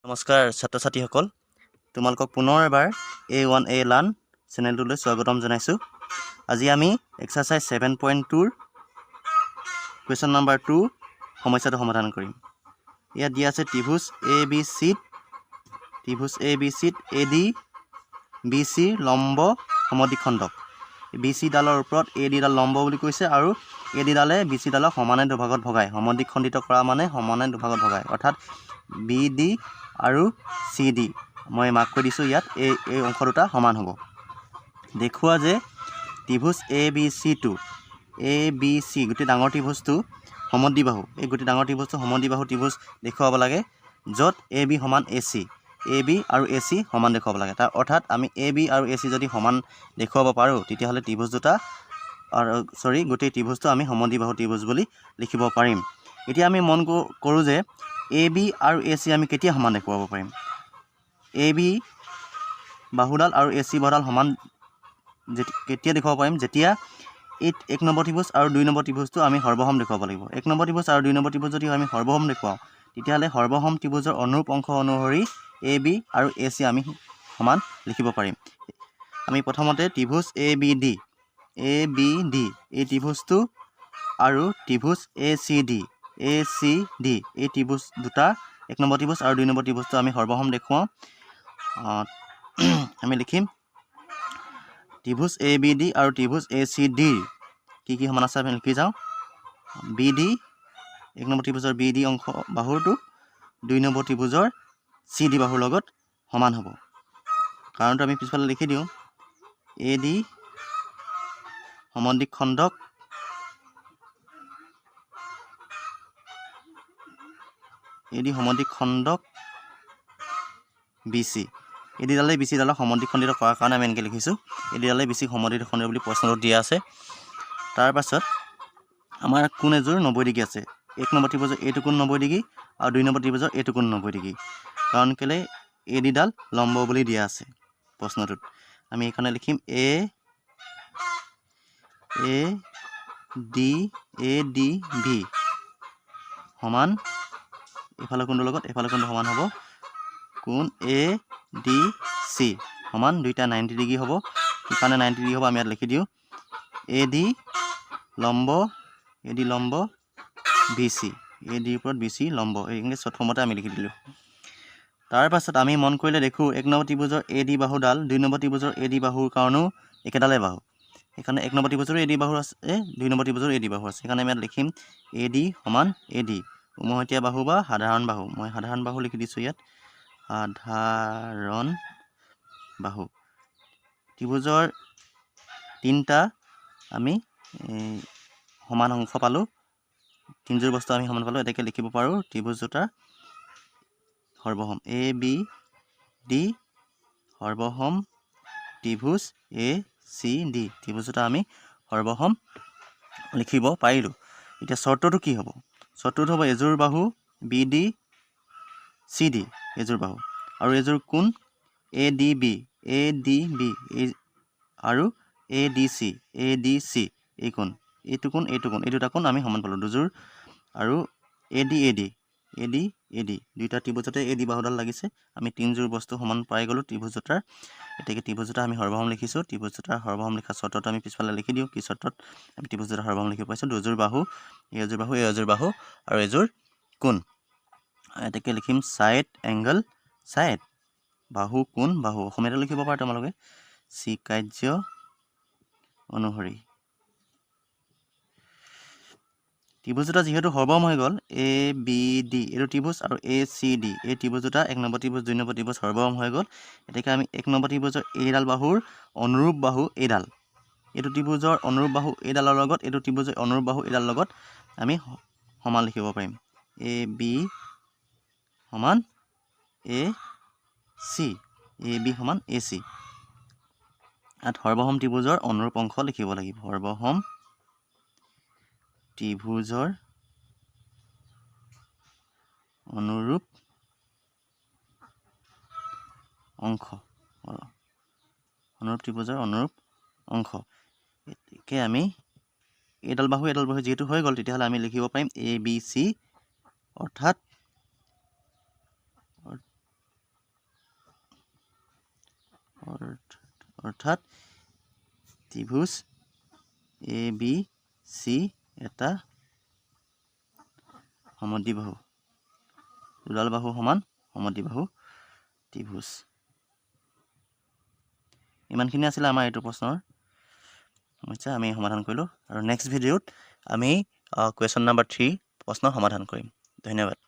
নমস্কাৰ ছাত্ৰ ছাত্ৰীসকল তোমালোকক পুনৰ এবাৰ A1A লাৰ্ণ চেনেলটোলৈ স্বাগতম জনাইছোঁ আজি আমি এক্সাৰসাইজ 7.2 কুৱেশ্যন নম্বৰ 2 সমস্যাটো সমাধান কৰিম ইয়াত দিয়া আছে ত্ৰিভুজ ABC AD BC লম্ব সমদ্বিখণ্ডক BC ডালৰ ওপৰত AD ডাল লম্ব বুলি কৈছে আৰু AD ডালে BC ডালক সমানে দুভাগত ভগায় সমদ্বিখণ্ডিত কৰা মানে সমানে দুভাগত ভগায় অৰ্থাৎ BD আৰু CD মই মাৰ্ক কৰি দিছোঁ ইয়াত এই অংশ দুটা সমান হ'ব দেখুৱা যে ত্ৰিভুজ ABC গোটেই ডাঙৰ ত্ৰিভুজটো সমদ্বিবাহু এই গোটেই ডাঙৰ ত্ৰিভুজটো সমদ্বিবাহু ত্ৰিভুজ দেখুৱাব লাগে য'ত AB সমান AC AB আৰু AC সমান দেখুৱাব লাগে তাৰ অৰ্থাৎ আমি AB আৰু AC যদি সমান দেখুৱাব পাৰোঁ তেতিয়াহ'লে ত্ৰিভুজ দুটা আৰু গোটেই ত্ৰিভুজটো আমি সমদ্বিবাহু ত্ৰিভুজ বুলি লিখিব পাৰিম এতিয়া আমি মন কৰোঁ যে AB আৰু AC আমি কেতিয়া সমান দেখুৱাব পাৰিম AB বাহুডাল আৰু AC বাহুডাল সমান কেতিয়া দেখুৱাব পাৰিম যেতিয়া এই 1 নম্বৰ ত্ৰিভুজ আৰু 2 নম্বৰ ত্ৰিভুজটো আমি সৰ্বসম দেখুৱাব লাগিব 1 নম্বৰ ত্ৰিভুজ আৰু 2 নম্বৰ ত্ৰিভুজ যদি আমি সৰ্বসম দেখুৱাওঁ তেতিয়াহ'লে সৰ্বসম ত্ৰিভুজৰ অনুৰূপ অংশ অনুসৰি AB আৰু AC আমি সমান লিখিব পাৰিম আমি প্ৰথমতে ত্ৰিভুজ ABD এই ত্ৰিভুজটো আৰু ত্ৰিভুজ ACD এই ত্ৰিভুজ দুটা 1 নম্বৰ ত্ৰিভুজ আৰু 2 নম্বৰ ত্ৰিভুজটো আমি সৰ্বসম দেখুৱাওঁ আমি লিখিম ত্ৰিভুজ ABD আৰু ত্ৰিভুজ ACD কি সমান আছে আমি লিখি যাওঁ BD 1 নম্বৰ ত্ৰিভুজৰ BD অংশ বাহুটো 2 নম্বৰ ত্ৰিভুজৰ CD বাহুৰ লগত সমান হ'ব কাৰণটো আমি পিছফালে লিখি দিওঁ AD সমদ্বিখণ্ডক BC AD ডালে BC ডালক সমদ্বিখণ্ডিত কৰাৰ কাৰণে আমি এনেকৈ লিখিছোঁ AD ডালে BC সমদ্বিখণ্ডিত বুলি প্ৰশ্নটোত দিয়া আছে তাৰ পাছত আমাৰ কোণ এযোৰ 90 ডিগ্ৰী আছে 1 নম্বৰ ত্ৰিভুজৰ এইটো কোণ 90 ডিগ্ৰী আৰু 2 নম্বৰ ত্ৰিভুজৰ এইটো কোণ 90 ডিগ্ৰী কাৰণ কেলে AD ডাল লম্ব বুলি দিয়া আছে প্ৰশ্নটোত আমি এইখনে লিখিম ADB সমান এফালে কোণটোৰ লগত এফালে কোণটো সমান হ'ব কোণ ADC সমান দুইটা 90 ডিগ্ৰী হ'ব সেইকাৰণে 90 ডিগ্ৰী হ'ব আমি ইয়াত লিখি দিওঁ AD লম্ব BC AD ওপৰত BC লম্ব এই শৰ্ট ফৰ্মতে আমি লিখি দিলোঁ তাৰ পাছত আমি মন কৰিলে দেখোঁ 1 নম্বৰ ত্ৰিভুজৰ AD বাহুডাল 2 নম্বৰ ত্ৰিভুজৰ AD বাহুৰ কাৰণেও একেডালে বাহু সেইকাৰণে 1 নম্বৰ ত্ৰিভুজৰ AD বাহু আছে 2 নম্বৰ ত্ৰিভুজৰ AD বাহু আছে সেইকাৰণে আমি ইয়াত লিখিম AD সমান AD উমৈহতীয়া বাহু বা সাধাৰণ বাহু মই সাধাৰণ বাহু লিখি দিছোঁ ইয়াত সাধাৰণ বাহু ত্ৰিভুজৰ তিনিটা আমি সমান অংশ পালোঁ তিনিযোৰ বস্তু আমি সমান পালোঁ এটাকে লিখিব পাৰোঁ ত্ৰিভুজ দুটাৰ সৰ্বসম ABD সৰ্বসম ত্ৰিভুজ ACD ত্ৰিভুজ দুটা আমি সৰ্বসম লিখিব পাৰিলোঁ এতিয়া চৰ্তটো কি হ'ব চৰ্তটো হ'ব এযোৰ বাহু BD CD এযোৰ বাহু আৰু এযোৰ কোণ ADB আৰু ADC এই কোণ এইটো কোণ এই দুটা কোণ আমি সমান পালোঁ দুযোৰ আৰু AD দুইটা ত্ৰিভুজতে AD বাহুডাল লাগিছে আমি তিনিযোৰ বস্তু সমান পাই গ'লোঁ ত্ৰিভুজ দুটাৰ এতিয়া ত্ৰিভুজ দুটা আমি সৰ্বসম লিখিছোঁ ত্ৰিভুজ দুটাৰ সৰ্বসম লিখা চৰ্তটো আমি পিছফালে লিখি দিওঁ কি চৰ্তত আমি ত্ৰিভুজ দুটাৰ সৰ্বসম লিখি পাইছোঁ দুযোৰ বাহু এযোৰ বাহু আৰু এযোৰ কোণ এটাকে লিখিম সাইড এংগল সাইড বাহু কোণ বাহু অসমীয়াতে লিখিব পাৰে তোমালোকে চি কাৰ্য অনুসৰি ত্ৰিভুজ দুটা যিহেতু সৰ্বসম হৈ গ'ল ABD এইটো ত্ৰিভুজ আৰু ACD এই ত্ৰিভুজ দুটা 1 নম্বৰ ত্ৰিভুজ 2 নম্বৰ ত্ৰিভুজ সৰ্বসম হৈ গ'ল এতেকে আমি 1 নম্বৰ ত্ৰিভুজৰ এইডাল বাহুৰ অনুৰূপ বাহু এইডাল এইটো ত্ৰিভুজৰ অনুৰূপ বাহু এইডালৰ লগত এইটো ত্ৰিভুজৰ অনুৰূপ বাহু এইডালৰ লগত আমি সমান লিখিব পাৰিম AB সমান AC ইয়াত সৰ্বসম ত্ৰিভুজৰ অনুৰূপ অংশ লিখিব লাগিব সৰ্বসম ত্ৰিভুজৰ অনুৰূপ অংশ একে আমি এইডাল বাহু যিহেতু হৈ গ'ল তেতিয়াহ'লে আমি লিখিব পাৰিম ABC অৰ্থাৎ অৰ্থাৎ ত্ৰিভুজ ABC এটা সমদ্বিবাহু দুডাল বাহু সমান সমদ্বিবাহু ত্ৰিভুজ ইমানখিনি আছিলে আমাৰ এইটো প্ৰশ্নৰ সমস্যা আমি সমাধান কৰিলোঁ আৰু নেক্সট ভিডিঅ'ত আমি কুৱেশ্যন নম্বৰ 3 প্ৰশ্ন সমাধান কৰিম ধন্যবাদ